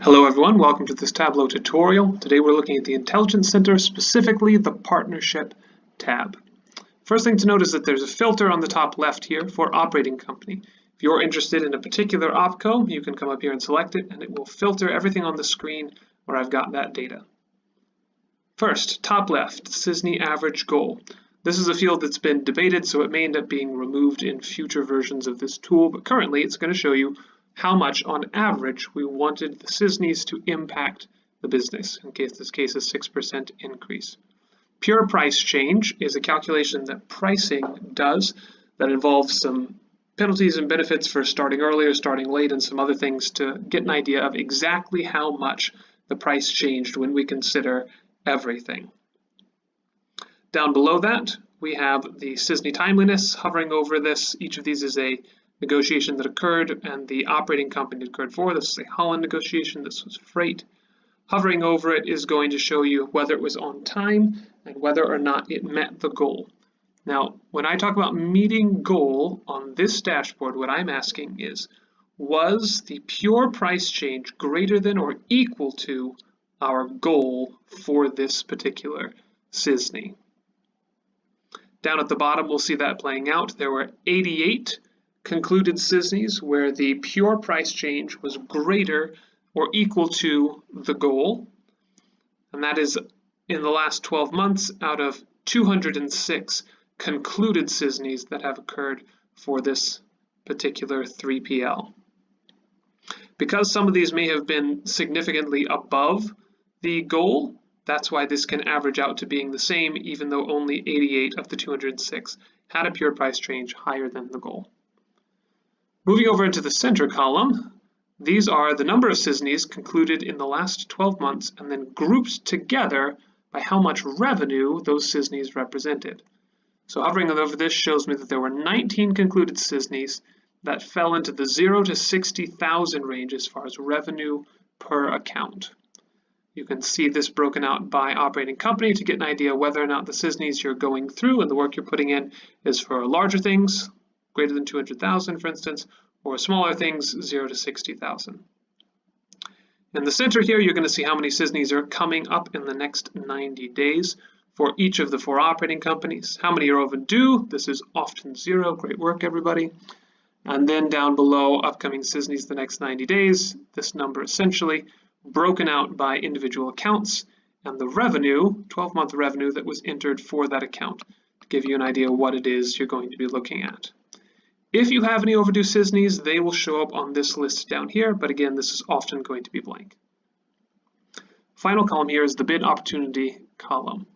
Hello everyone, welcome to this Tableau tutorial. Today we're looking at the Intelligence Center, specifically the Partnership tab. First thing to note is that there's a filter on the top left here for operating company. If you're interested in a particular opco, you can come up here and select it, and it will filter everything on the screen where I've got that data. First, top left, CISNY average goal. This is a field that's been debated, so it may end up being removed in future versions of this tool, but currently it's going to show you how much on average we wanted the CISNYs to impact the business. In this case, a 6% increase. Pure price change is a calculation that pricing does that involves some penalties and benefits for starting early or starting late and some other things to get an idea of exactly how much the price changed when we consider everything. Down below that, we have the CISNY timeliness hovering over this. Each of these is a negotiation that occurred and the operating company occurred for. This is a Holland negotiation, this was freight. Hovering over it is going to show you whether it was on time and whether or not it met the goal. Now, when I talk about meeting goal on this dashboard, what I'm asking is, was the pure price change greater than or equal to our goal for this particular CISNY? Down at the bottom, we'll see that playing out. There were 88 concluded CISNYs where the pure price change was greater or equal to the goal, and that is in the last 12 months out of 206 concluded CISNYs that have occurred for this particular 3PL. Because some of these may have been significantly above the goal, that's why this can average out to being the same, even though only 88 of the 206 had a pure price change higher than the goal. Moving over into the center column, these are the number of CISNYs concluded in the last 12 months and then grouped together by how much revenue those CISNYs represented. So hovering over this shows me that there were 19 concluded CISNYs that fell into the 0 to 60,000 range as far as revenue per account. You can see this broken out by operating company to get an idea whether or not the CISNYs you're going through and the work you're putting in is for larger things, greater than 200,000 for instance, or smaller things, 0 to 60,000. In the center here, you're going to see how many CISNYs are coming up in the next 90 days for each of the 4 operating companies. How many are overdue? This is often 0. Great work, everybody. And then down below, upcoming CISNYs the next 90 days. This number essentially broken out by individual accounts and the revenue, 12-month revenue that was entered for that account to give you an idea what it is you're going to be looking at. If you have any overdue CISNYs, they will show up on this list down here, but again, this is often going to be blank. Final column here is the bid opportunity column.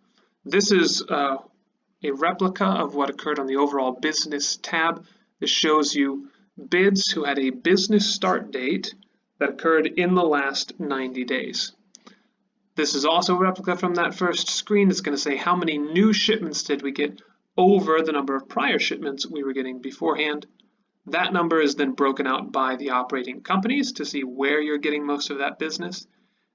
This is a replica of what occurred on the overall business tab. This shows you bids who had a business start date that occurred in the last 90 days. This is also a replica from that first screen. It's going to say how many new shipments did we get over the number of prior shipments we were getting beforehand. That number is then broken out by the operating companies to see where you're getting most of that business.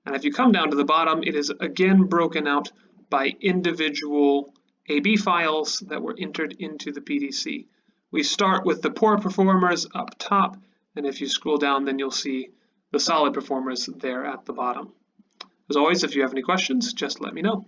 And if you come down to the bottom, it is again broken out by individual AB files that were entered into the PDC. We start with the poor performers up top, and if you scroll down, then you'll see the solid performers there at the bottom. As always, if you have any questions, just let me know.